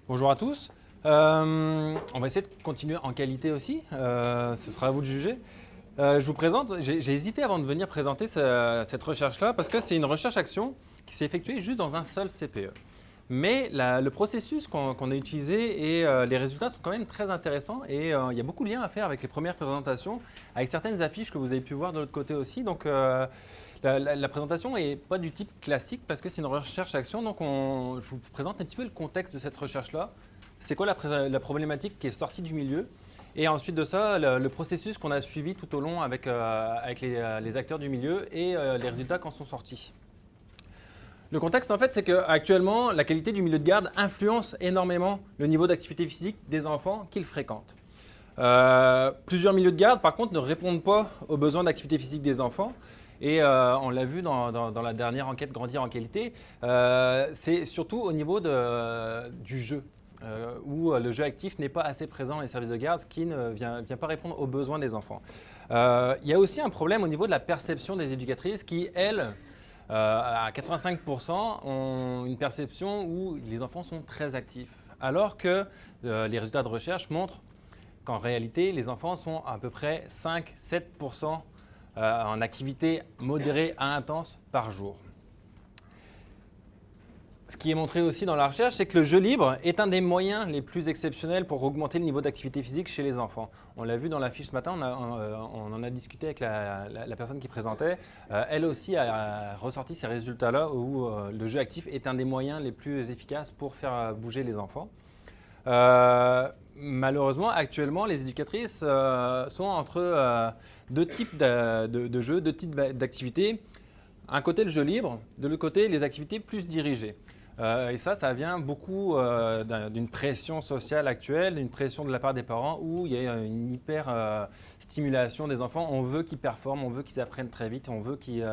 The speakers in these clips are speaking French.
Bonjour à tous. On va essayer de continuer en qualité aussi. Ce sera à vous de juger. Je vous présente, j'ai hésité avant de venir présenter cette recherche-là parce que c'est une recherche-action qui s'est effectuée juste dans un seul CPE. Mais le processus qu'on a utilisé et les résultats sont quand même très intéressants et il y a beaucoup de liens à faire avec les premières présentations, avec certaines affiches que vous avez pu voir de l'autre côté aussi. Donc la présentation n'est pas du type classique parce que c'est une recherche-action. Donc je vous présente un petit peu le contexte de cette recherche-là. C'est quoi la problématique qui est sortie du milieu? Et ensuite de ça, le processus qu'on a suivi tout au long avec les acteurs du milieu et les résultats qui en sont sortis. Le contexte, en fait, c'est qu'actuellement, la qualité du milieu de garde influence énormément le niveau d'activité physique des enfants qu'ils fréquentent. Plusieurs milieux de garde, par contre, ne répondent pas aux besoins d'activité physique des enfants. Et on l'a vu dans la dernière enquête Grandir en qualité, c'est surtout au niveau du jeu. Où le jeu actif n'est pas assez présent dans les services de garde, ce qui ne vient pas répondre aux besoins des enfants. Il y a aussi un problème au niveau de la perception des éducatrices qui, elles, à 85%, ont une perception où les enfants sont très actifs, alors que les résultats de recherche montrent qu'en réalité, les enfants sont à peu près 5-7% en activité modérée à intense par jour. Ce qui est montré aussi dans la recherche, c'est que le jeu libre est un des moyens les plus exceptionnels pour augmenter le niveau d'activité physique chez les enfants. On l'a vu dans la fiche ce matin, on en a discuté avec la personne qui présentait. Elle aussi a ressorti ces résultats-là où le jeu actif est un des moyens les plus efficaces pour faire bouger les enfants. Malheureusement, actuellement, les éducatrices sont entre deux types de jeux, deux types d'activités. Un côté, le jeu libre, de l'autre côté, les activités plus dirigées. Et ça vient beaucoup d'une pression sociale actuelle, d'une pression de la part des parents où il y a une hyper stimulation des enfants. On veut qu'ils performent, on veut qu'ils apprennent très vite, on veut qu'ils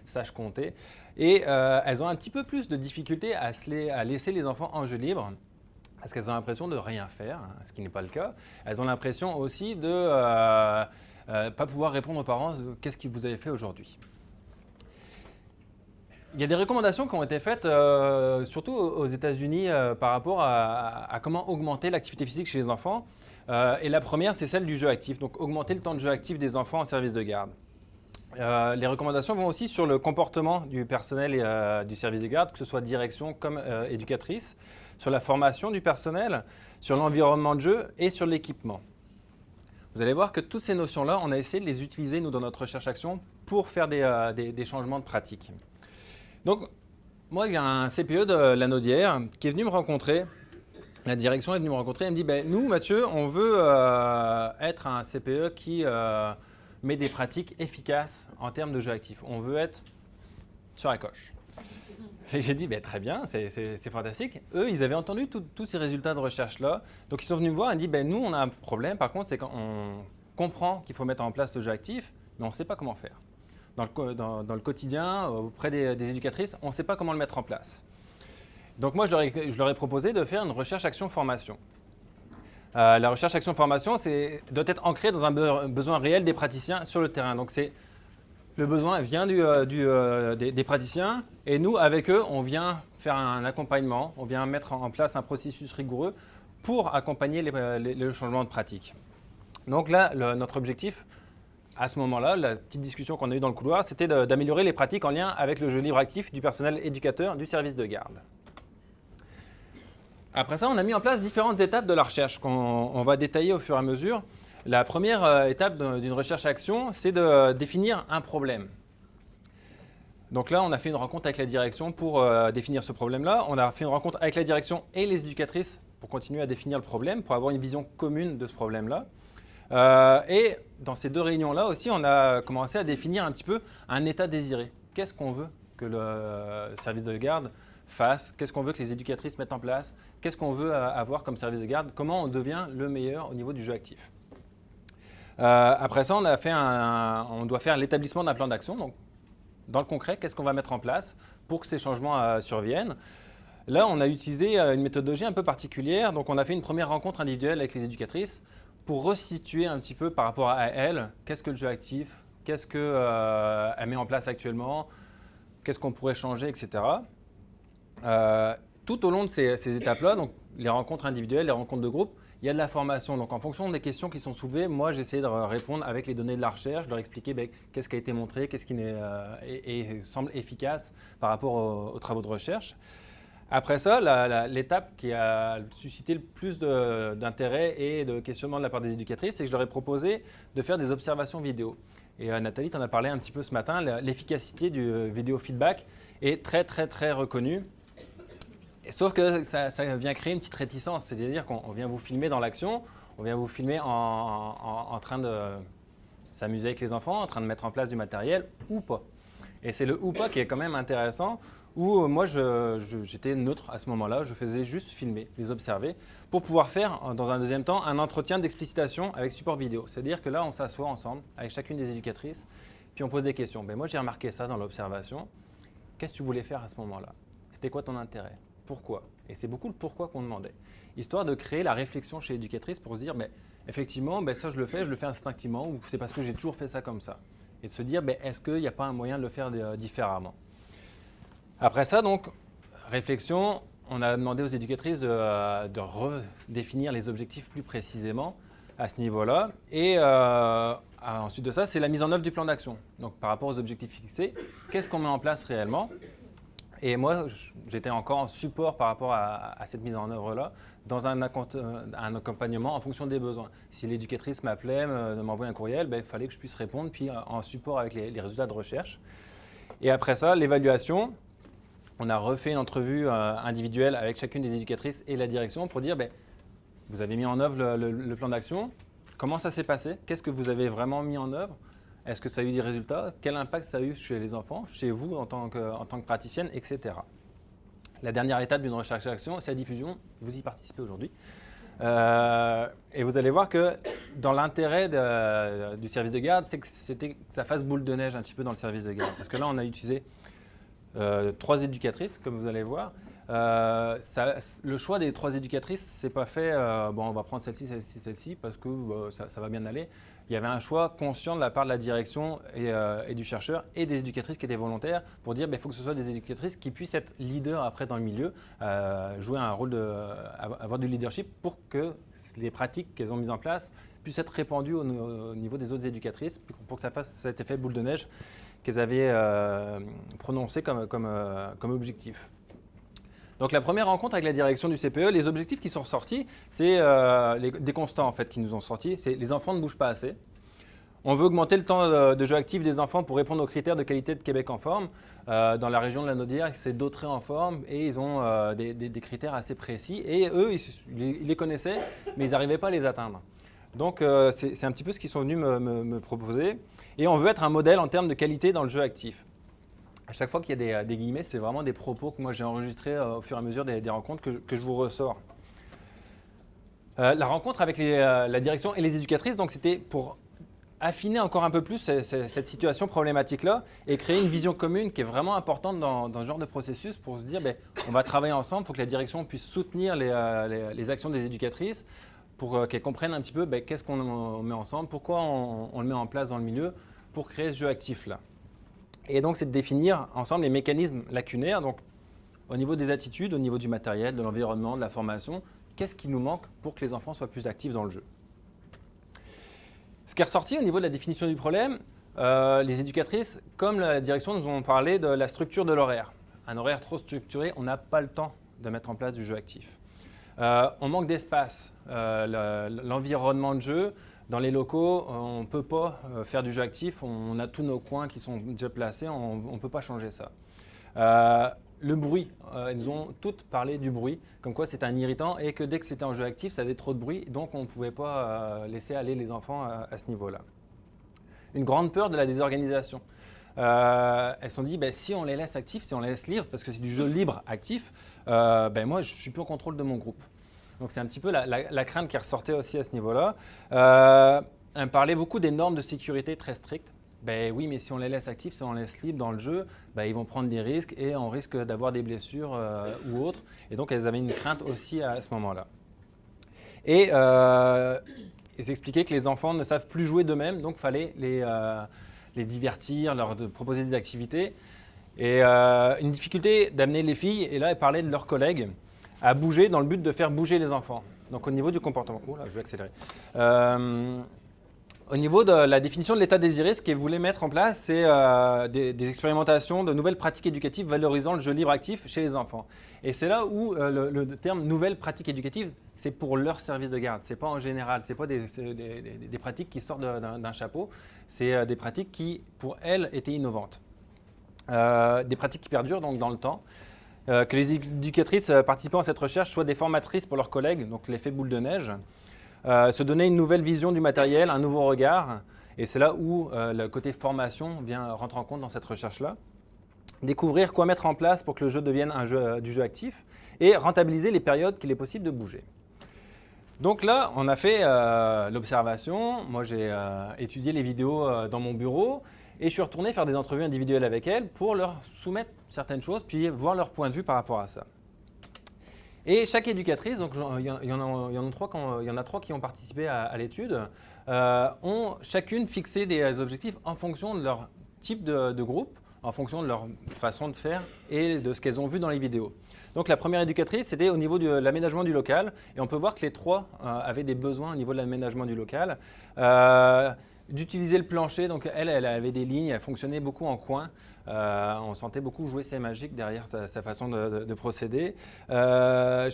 sachent compter. Et elles ont un petit peu plus de difficultés à laisser les enfants en jeu libre parce qu'elles ont l'impression de rien faire, ce qui n'est pas le cas. Elles ont l'impression aussi de ne pas pouvoir répondre aux parents « Qu'est-ce que vous avez fait aujourd'hui ?» Il y a des recommandations qui ont été faites, surtout aux États-Unis, par rapport à comment augmenter l'activité physique chez les enfants. Et la première, c'est celle du jeu actif, donc augmenter le temps de jeu actif des enfants en service de garde. Les recommandations vont aussi sur le comportement du personnel et du service de garde, que ce soit direction comme éducatrice, sur la formation du personnel, sur l'environnement de jeu et sur l'équipement. Vous allez voir que toutes ces notions-là, on a essayé de les utiliser, nous, dans notre recherche-action pour faire des changements de pratique. Donc, moi, il y a un CPE de la Naudière qui est venu me rencontrer. La direction est venue me rencontrer. Elle me dit nous, Mathieu, on veut être un CPE qui met des pratiques efficaces en termes de jeu actif. On veut être sur la coche. J'ai dit très bien, c'est fantastique. Eux, ils avaient entendu tous ces résultats de recherche-là. Donc, ils sont venus me voir et dit nous, on a un problème. Par contre, c'est qu'on comprend qu'il faut mettre en place le jeu actif, mais on ne sait pas comment faire. Dans le quotidien, auprès des éducatrices, on ne sait pas comment le mettre en place. Donc moi, je leur ai proposé de faire une recherche-action-formation. La recherche-action-formation doit être ancrée dans un besoin réel des praticiens sur le terrain. Donc le besoin vient des praticiens et nous, avec eux, on vient faire un accompagnement, on vient mettre en place un processus rigoureux pour accompagner le changement de pratique. Donc là, notre objectif, à ce moment-là, la petite discussion qu'on a eue dans le couloir, c'était d'améliorer les pratiques en lien avec le jeu libre actif du personnel éducateur du service de garde. Après ça, on a mis en place différentes étapes de la recherche qu'on va détailler au fur et à mesure. La première étape d'une recherche-action, c'est de définir un problème. Donc là, on a fait une rencontre avec la direction pour définir ce problème-là. On a fait une rencontre avec la direction et les éducatrices pour continuer à définir le problème, pour avoir une vision commune de ce problème-là. Et dans ces deux réunions-là aussi, on a commencé à définir un petit peu un état désiré. Qu'est-ce qu'on veut que le service de garde fasse? Qu'est-ce qu'on veut que les éducatrices mettent en place? Qu'est-ce qu'on veut avoir comme service de garde? Comment on devient le meilleur au niveau du jeu actif? Après ça, on doit faire l'établissement d'un plan d'action. Donc, dans le concret, qu'est-ce qu'on va mettre en place pour que ces changements surviennent? Là, on a utilisé une méthodologie un peu particulière. Donc, on a fait une première rencontre individuelle avec les éducatrices pour resituer un petit peu par rapport à elles, qu'est-ce que le jeu actif, qu'est-ce qu'elle met en place actuellement, qu'est-ce qu'on pourrait changer, etc. tout au long de ces étapes-là, donc les rencontres individuelles, les rencontres de groupe, il y a de la formation. Donc en fonction des questions qui sont soulevées, moi j'essaie de répondre avec les données de la recherche, de leur expliquer qu'est-ce qui a été montré, qu'est-ce qui semble efficace par rapport aux travaux de recherche. Après ça, l'étape qui a suscité le plus d'intérêt et de questionnement de la part des éducatrices, c'est que je leur ai proposé de faire des observations vidéo. Et Nathalie t'en a parlé un petit peu ce matin, l'efficacité du vidéo feedback est très très très reconnue. Sauf que ça vient créer une petite réticence, c'est-à-dire qu'on vient vous filmer dans l'action, on vient vous filmer en train de s'amuser avec les enfants, en train de mettre en place du matériel ou pas. Et c'est le ou pas qui est quand même intéressant, où moi j'étais neutre à ce moment-là, je faisais juste filmer, les observer, pour pouvoir faire dans un deuxième temps un entretien d'explicitation avec support vidéo. C'est-à-dire que là on s'assoit ensemble avec chacune des éducatrices, puis on pose des questions. Moi j'ai remarqué ça dans l'observation, qu'est-ce que tu voulais faire à ce moment-là? C'était quoi ton intérêt? Pourquoi? Et c'est beaucoup le pourquoi qu'on demandait, histoire de créer la réflexion chez l'éducatrice pour se dire, effectivement, ça je le fais instinctivement, ou c'est parce que j'ai toujours fait ça comme ça. Et de se dire, est-ce qu'il n'y a pas un moyen de le faire différemment? Après ça, donc, réflexion, on a demandé aux éducatrices de redéfinir les objectifs plus précisément à ce niveau-là. Et ensuite de ça, c'est la mise en œuvre du plan d'action. Donc, par rapport aux objectifs fixés, qu'est-ce qu'on met en place réellement? Et moi, j'étais encore en support par rapport à cette mise en œuvre-là, dans un accompagnement en fonction des besoins. Si l'éducatrice m'appelait, m'envoyait un courriel, il fallait que je puisse répondre, puis en support avec les résultats de recherche. Et après ça, l'évaluation, on a refait une entrevue individuelle avec chacune des éducatrices et la direction pour dire, vous avez mis en œuvre le plan d'action, comment ça s'est passé? Qu'est-ce que vous avez vraiment mis en œuvre? Est-ce que ça a eu des résultats? Quel impact ça a eu chez les enfants, chez vous en tant que praticienne, etc. La dernière étape d'une recherche-action, c'est la diffusion. Vous y participez aujourd'hui. Et vous allez voir que dans l'intérêt du service de garde, c'est que ça fasse boule de neige un petit peu dans le service de garde. Parce que là, on a utilisé 3 éducatrices, comme vous allez voir. Le choix des 3 éducatrices, c'est pas fait, on va prendre celle-ci, celle-ci, celle-ci, parce que ça va bien aller. Il y avait un choix conscient de la part de la direction et du chercheur et des éducatrices qui étaient volontaires pour dire qu'il faut que ce soit des éducatrices qui puissent être leaders après dans le milieu, jouer un rôle avoir du leadership pour que les pratiques qu'elles ont mises en place puissent être répandues au niveau des autres éducatrices pour que ça fasse cet effet boule de neige qu'elles avaient prononcé comme objectif. Donc la première rencontre avec la direction du CPE, les objectifs qui sont ressortis, c'est des constats en fait qui nous ont sortis. C'est les enfants ne bougent pas assez. On veut augmenter le temps de jeu actif des enfants pour répondre aux critères de qualité de Québec en forme. Dans la région de la Naudière, c'est Dautrey en forme et ils ont des critères assez précis. Et eux, ils les connaissaient, mais ils n'arrivaient pas à les atteindre. Donc c'est un petit peu ce qu'ils sont venus me proposer. Et on veut être un modèle en termes de qualité dans le jeu actif. À chaque fois qu'il y a des guillemets, c'est vraiment des propos que moi j'ai enregistrés au fur et à mesure des rencontres que je vous ressors. La rencontre avec la direction et les éducatrices, donc c'était pour affiner encore un peu plus cette situation problématique-là et créer une vision commune qui est vraiment importante dans ce genre de processus pour se dire on va travailler ensemble, il faut que la direction puisse soutenir les actions des éducatrices pour qu'elles comprennent un petit peu qu'est-ce qu'on met ensemble, pourquoi on le met en place dans le milieu pour créer ce jeu actif-là. Et donc, c'est de définir ensemble les mécanismes lacunaires, donc au niveau des attitudes, au niveau du matériel, de l'environnement, de la formation, qu'est-ce qui nous manque pour que les enfants soient plus actifs dans le jeu. Ce qui est ressorti au niveau de la définition du problème, les éducatrices, comme la direction, nous ont parlé de la structure de l'horaire. Un horaire trop structuré, on n'a pas le temps de mettre en place du jeu actif. On manque d'espace, l'environnement de jeu. Dans les locaux, on ne peut pas faire du jeu actif, on a tous nos coins qui sont déjà placés, on ne peut pas changer ça. Le bruit, ils ont toutes parlé du bruit, comme quoi c'est un irritant et que dès que c'était en jeu actif, ça avait trop de bruit, donc on ne pouvait pas laisser aller les enfants à ce niveau-là. Une grande peur de la désorganisation. Elles se sont dit, si on les laisse actifs, si on les laisse libres, parce que c'est du jeu libre actif, moi je ne suis plus au contrôle de mon groupe. Donc c'est un petit peu la crainte qui ressortait aussi à ce niveau-là. Elle parlait beaucoup des normes de sécurité très strictes. Oui, mais si on les laisse actifs, si on les laisse libres dans le jeu, ils vont prendre des risques et on risque d'avoir des blessures ou autres. Et donc elles avaient une crainte aussi à ce moment-là. Et ils expliquaient que les enfants ne savent plus jouer d'eux-mêmes, donc il fallait les divertir, leur proposer des activités. Et une difficulté d'amener les filles, et là, elles parlaient de leurs collègues, à bouger dans le but de faire bouger les enfants. Donc au niveau du comportement. Oula, je vais accélérer. Au niveau de la définition de l'état désiré, ce qu'elles voulaient mettre en place, c'est des expérimentations de nouvelles pratiques éducatives valorisant le jeu libre actif chez les enfants. Et c'est là où le terme nouvelles pratiques éducatives, c'est pour leur service de garde. Ce n'est pas en général, ce n'est pas des pratiques qui sortent d'un chapeau, c'est des pratiques qui, pour elles, étaient innovantes. Des pratiques qui perdurent donc dans le temps. Que les éducatrices participant à cette recherche soient des formatrices pour leurs collègues, donc l'effet boule de neige. Se donner une nouvelle vision du matériel, un nouveau regard, et c'est là où le côté formation rentre en compte dans cette recherche-là. Découvrir quoi mettre en place pour que le jeu devienne du jeu actif, et rentabiliser les périodes qu'il est possible de bouger. Donc là, on a fait l'observation, moi j'ai étudié les vidéos dans mon bureau, et je suis retourné faire des entrevues individuelles avec elles pour leur soumettre certaines choses, puis voir leur point de vue par rapport à ça. Et chaque éducatrice, donc il y en a trois qui ont participé à l'étude, ont chacune fixé des objectifs en fonction de leur type de groupe, en fonction de leur façon de faire et de ce qu'elles ont vu dans les vidéos. Donc la première éducatrice, c'était au niveau de l'aménagement du local, et on peut voir que les trois avaient des besoins au niveau de l'aménagement du local. D'utiliser le plancher, donc elle avait des lignes, elle fonctionnait beaucoup en coin. On sentait beaucoup jouer ses magiques derrière sa façon de procéder. Elle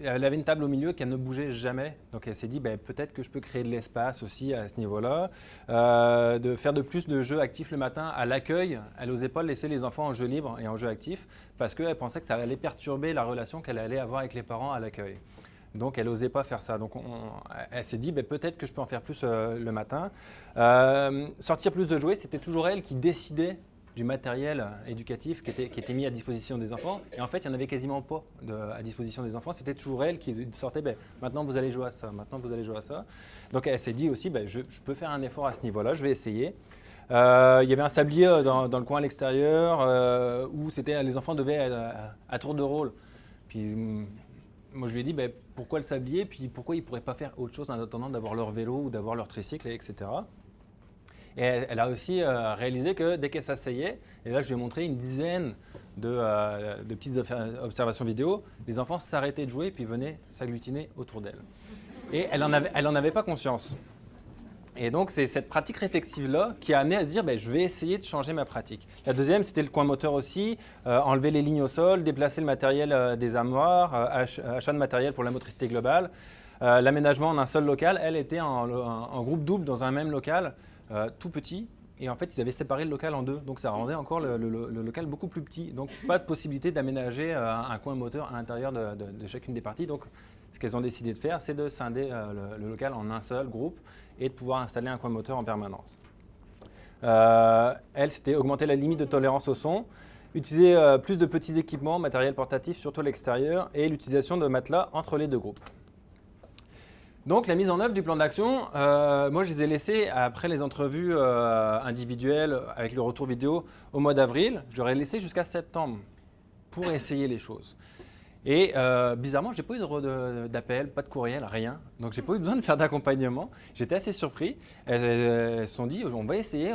avait une table au milieu qu'elle ne bougeait jamais, donc elle s'est dit peut-être que je peux créer de l'espace aussi à ce niveau-là. De faire de plus de jeux actifs le matin à l'accueil, elle n'osait pas laisser les enfants en jeu libre et en jeu actif parce qu'elle pensait que ça allait perturber la relation qu'elle allait avoir avec les parents à l'accueil. Donc, elle n'osait pas faire ça. Donc, elle s'est dit, peut-être que je peux en faire plus le matin. Sortir plus de jouets, c'était toujours elle qui décidait du matériel éducatif qui était mis à disposition des enfants. Et en fait, il n'y en avait quasiment pas à disposition des enfants. C'était toujours elle qui sortait, maintenant vous allez jouer à ça, maintenant vous allez jouer à ça. Donc, elle s'est dit aussi, je peux faire un effort à ce niveau-là, je vais essayer. Il y avait un sablier dans le coin à l'extérieur où les enfants devaient être à tour de rôle. Puis, moi, je lui ai dit pourquoi le sablier, puis pourquoi ils ne pourraient pas faire autre chose en attendant d'avoir leur vélo ou d'avoir leur tricycle, etc. Et elle a aussi réalisé que dès qu'elle s'asseyait, et là je lui ai montré une dizaine de petites observations vidéo, les enfants s'arrêtaient de jouer puis venaient s'agglutiner autour d'elle. Et elle en avait pas conscience. Et donc, c'est cette pratique réflexive-là qui a amené à se dire je vais essayer de changer ma pratique. La deuxième, c'était le coin moteur aussi, enlever les lignes au sol, déplacer le matériel des armoires, achat de matériel pour la motricité globale. L'aménagement en un seul local, elle était en groupe double dans un même local, tout petit. Et en fait, ils avaient séparé le local en deux. Donc, ça rendait encore le local beaucoup plus petit. Donc, pas de possibilité d'aménager un coin moteur à l'intérieur de chacune des parties. Donc, ce qu'elles ont décidé de faire, c'est de scinder le local en un seul groupe et de pouvoir installer un coin moteur en permanence. Elle, c'était augmenter la limite de tolérance au son, utiliser plus de petits équipements, matériel portatif, surtout à l'extérieur, et l'utilisation de matelas entre les deux groupes. Donc la mise en œuvre du plan d'action, moi je les ai laissés après les entrevues individuelles avec le retour vidéo au mois d'avril, je leur ai laissé jusqu'à septembre pour essayer les choses. Et bizarrement, je n'ai pas eu d'appel, pas de courriel, rien. Donc, je n'ai pas eu besoin de faire d'accompagnement. J'étais assez surpris. Elles se sont dit, on va essayer.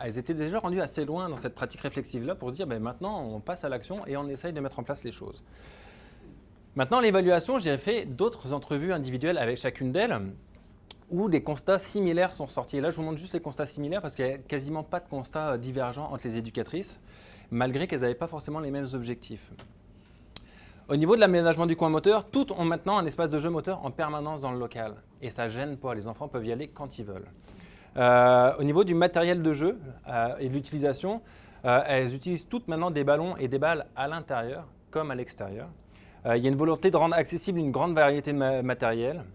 Elles étaient déjà rendues assez loin dans cette pratique réflexive-là pour se dire, maintenant, on passe à l'action et on essaye de mettre en place les choses. Maintenant, l'évaluation, j'ai fait d'autres entrevues individuelles avec chacune d'elles où des constats similaires sont sortis. Et là, je vous montre juste les constats similaires parce qu'il n'y a quasiment pas de constats divergents entre les éducatrices, malgré qu'elles n'avaient pas forcément les mêmes objectifs. Au niveau de l'aménagement du coin moteur, toutes ont maintenant un espace de jeu moteur en permanence dans le local. Et ça ne gêne pas, les enfants peuvent y aller quand ils veulent. Au niveau du matériel de jeu et de l'utilisation, elles utilisent toutes maintenant des ballons et des balles à l'intérieur comme à l'extérieur. Il y a une volonté de rendre accessible une grande variété de matériel.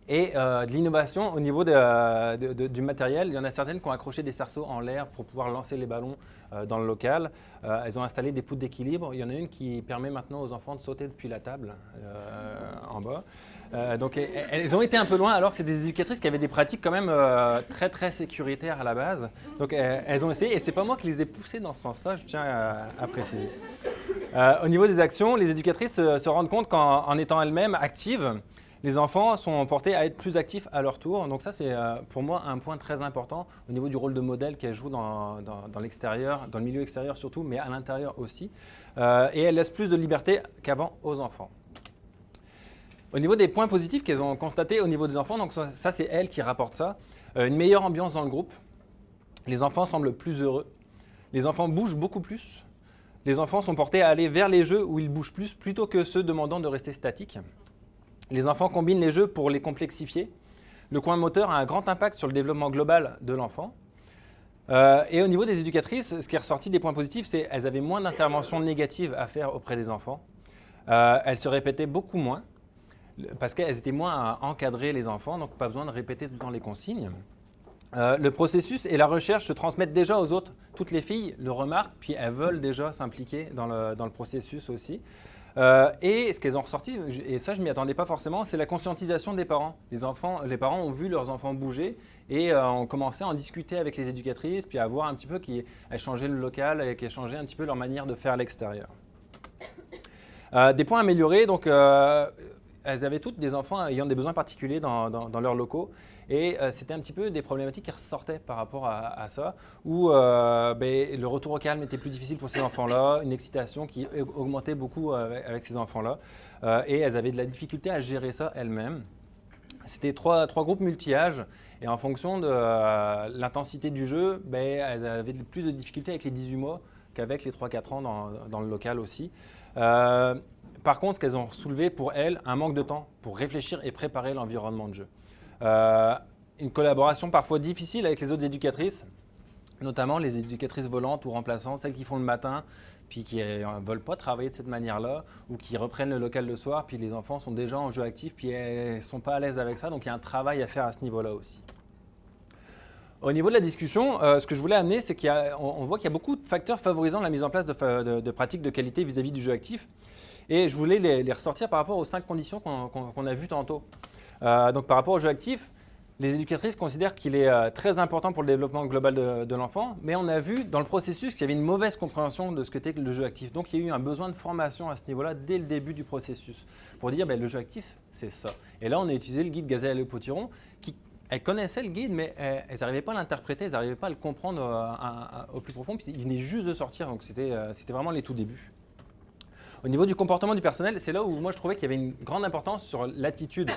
Et de l'innovation au niveau du matériel, il y en a certaines qui ont accroché des cerceaux en l'air pour pouvoir lancer les ballons dans le local. Elles ont installé des poutres d'équilibre. Il y en a une qui permet maintenant aux enfants de sauter depuis la table en bas. Donc elles ont été un peu loin alors que c'est des éducatrices qui avaient des pratiques quand même très très sécuritaires à la base. Donc elles ont essayé et c'est pas moi qui les ai poussées dans ce sens-là, je tiens à préciser. Au niveau des actions, les éducatrices se rendent compte qu'en étant elles-mêmes actives, les enfants sont portés à être plus actifs à leur tour. Donc ça, c'est pour moi un point très important au niveau du rôle de modèle qu'elle joue dans l'extérieur, dans le milieu extérieur surtout, mais à l'intérieur aussi. Et elle laisse plus de liberté qu'avant aux enfants. Au niveau des points positifs qu'elles ont constatés au niveau des enfants, donc ça c'est elle qui rapporte ça, une meilleure ambiance dans le groupe, les enfants semblent plus heureux, les enfants bougent beaucoup plus, les enfants sont portés à aller vers les jeux où ils bougent plus plutôt que ceux demandant de rester statiques. Les enfants combinent les jeux pour les complexifier. Le coin moteur a un grand impact sur le développement global de l'enfant. Et au niveau des éducatrices, ce qui est ressorti des points positifs, c'est qu'elles avaient moins d'interventions négatives à faire auprès des enfants. Elles se répétaient beaucoup moins, parce qu'elles étaient moins à encadrer les enfants, donc pas besoin de répéter tout le temps les consignes. Le processus et la recherche se transmettent déjà aux autres. Toutes les filles le remarquent, puis elles veulent déjà s'impliquer dans le processus aussi. Et ce qu'elles ont ressorti, et ça je ne m'y attendais pas forcément, c'est la conscientisation des parents. Les parents ont vu leurs enfants bouger et ont commencé à en discuter avec les éducatrices, puis à voir un petit peu qu'elles changeaient le local et qu'elles changeaient un petit peu leur manière de faire à l'extérieur. Des points améliorés, donc elles avaient toutes des enfants ayant des besoins particuliers dans leurs locaux. Et c'était un petit peu des problématiques qui ressortaient par rapport à ça, où le retour au calme était plus difficile pour ces enfants-là, une excitation qui augmentait beaucoup avec ces enfants-là, et elles avaient de la difficulté à gérer ça elles-mêmes. C'était trois groupes multi-âges, et en fonction de l'intensité du jeu, elles avaient plus de difficultés avec les 18 mois qu'avec les 3-4 ans dans le local aussi. Par contre, ce qu'elles ont soulevé pour elles, un manque de temps pour réfléchir et préparer l'environnement de jeu. Une collaboration parfois difficile avec les autres éducatrices, notamment les éducatrices volantes ou remplaçantes, celles qui font le matin, puis qui ne veulent pas travailler de cette manière-là, ou qui reprennent le local le soir, puis les enfants sont déjà en jeu actif, puis elles ne sont pas à l'aise avec ça, donc il y a un travail à faire à ce niveau-là aussi. Au niveau de la discussion, ce que je voulais amener, c'est qu'on voit qu'il y a beaucoup de facteurs favorisant la mise en place de pratiques de qualité vis-à-vis du jeu actif, et je voulais les ressortir par rapport aux 5 conditions qu'on a vues tantôt. Donc par rapport au jeu actif, les éducatrices considèrent qu'il est très important pour le développement global de l'enfant, mais on a vu dans le processus qu'il y avait une mauvaise compréhension de ce qu'était le jeu actif. Donc il y a eu un besoin de formation à ce niveau-là dès le début du processus, pour dire le jeu actif, c'est ça. Et là, on a utilisé le guide Gazelle et Potiron, elles connaissaient le guide, mais elles n'arrivaient pas à l'interpréter, elles n'arrivaient pas à le comprendre au plus profond, puis il venait juste de sortir, donc c'était vraiment les tout débuts. Au niveau du comportement du personnel, c'est là où moi je trouvais qu'il y avait une grande importance sur l'attitude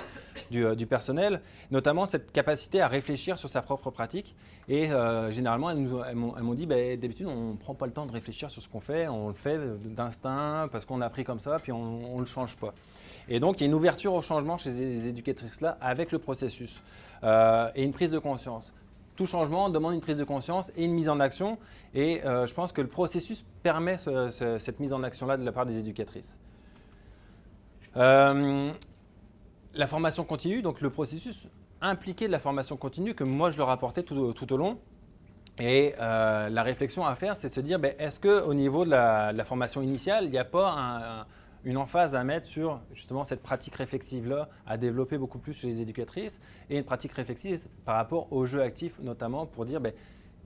du personnel, notamment cette capacité à réfléchir sur sa propre pratique. Et généralement, elles m'ont dit, d'habitude, on ne prend pas le temps de réfléchir sur ce qu'on fait, on le fait d'instinct parce qu'on a appris comme ça, puis on ne le change pas. Et donc, il y a une ouverture au changement chez ces éducatrices-là avec le processus et une prise de conscience. Tout changement demande une prise de conscience et une mise en action. Et je pense que le processus permet cette mise en action-là de la part des éducatrices. La formation continue, donc le processus impliqué de la formation continue, que moi je leur apportais tout au long. Et la réflexion à faire, c'est de se dire, est-ce qu'au niveau de la formation initiale, il n'y a pas une emphase à mettre sur justement cette pratique réflexive-là, à développer beaucoup plus chez les éducatrices, et une pratique réflexive par rapport au jeu actif, notamment pour dire,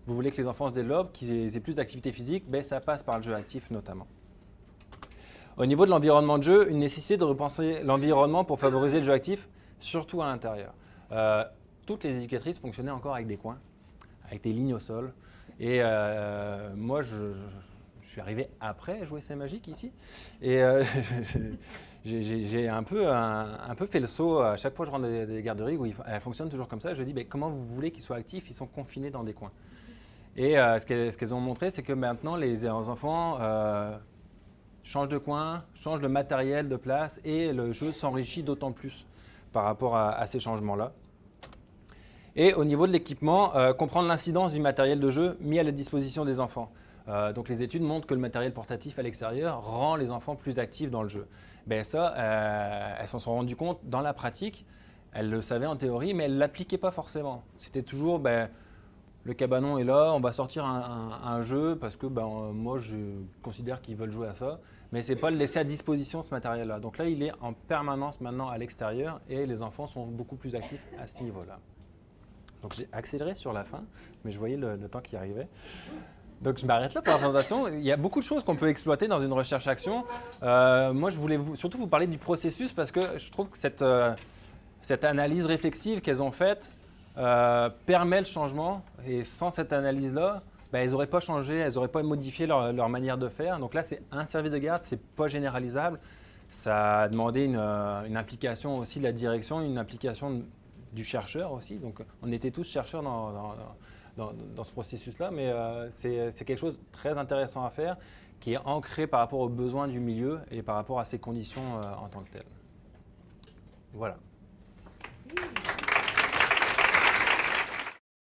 vous voulez que les enfants se développent, qu'ils aient plus d'activité physique, ça passe par le jeu actif notamment. Au niveau de l'environnement de jeu, une nécessité de repenser l'environnement pour favoriser le jeu actif, surtout à l'intérieur. Toutes les éducatrices fonctionnaient encore avec des coins, avec des lignes au sol, et moi je suis arrivé après jouer C'est Magique ici, et j'ai un peu fait le saut. À chaque fois que je rentre dans des garderies où elles fonctionnent toujours comme ça, je dis comment vous voulez qu'ils soient actifs, ils sont confinés dans des coins. Et ce qu'elles ont montré, c'est que maintenant les enfants changent de coin, changent de matériel, de place, et le jeu s'enrichit d'autant plus par rapport à ces changements-là. Et au niveau de l'équipement, comprendre l'incidence du matériel de jeu mis à la disposition des enfants. Donc les études montrent que le matériel portatif à l'extérieur rend les enfants plus actifs dans le jeu. Ça, elles s'en sont rendues compte dans la pratique. Elles le savaient en théorie, mais elles ne l'appliquaient pas forcément. C'était toujours, le cabanon est là, on va sortir un jeu parce que moi je considère qu'ils veulent jouer à ça. Mais ce n'est pas le laisser à disposition ce matériel-là. Donc là, il est en permanence maintenant à l'extérieur et les enfants sont beaucoup plus actifs à ce niveau-là. Donc j'ai accéléré sur la fin, mais je voyais le temps qui arrivait. Donc je m'arrête là pour la présentation. Il y a beaucoup de choses qu'on peut exploiter dans une recherche-action. Moi, je voulais surtout vous parler du processus parce que je trouve que cette analyse réflexive qu'elles ont faite permet le changement. Et sans cette analyse-là, elles n'auraient pas changé, elles n'auraient pas modifié leur manière de faire. Donc là, c'est un service de garde, ce n'est pas généralisable. Ça a demandé une implication aussi de la direction, une implication du chercheur aussi. Donc on était tous chercheurs dans ce processus-là, mais c'est quelque chose de très intéressant à faire, qui est ancré par rapport aux besoins du milieu et par rapport à ses conditions en tant que telles. Voilà. Merci.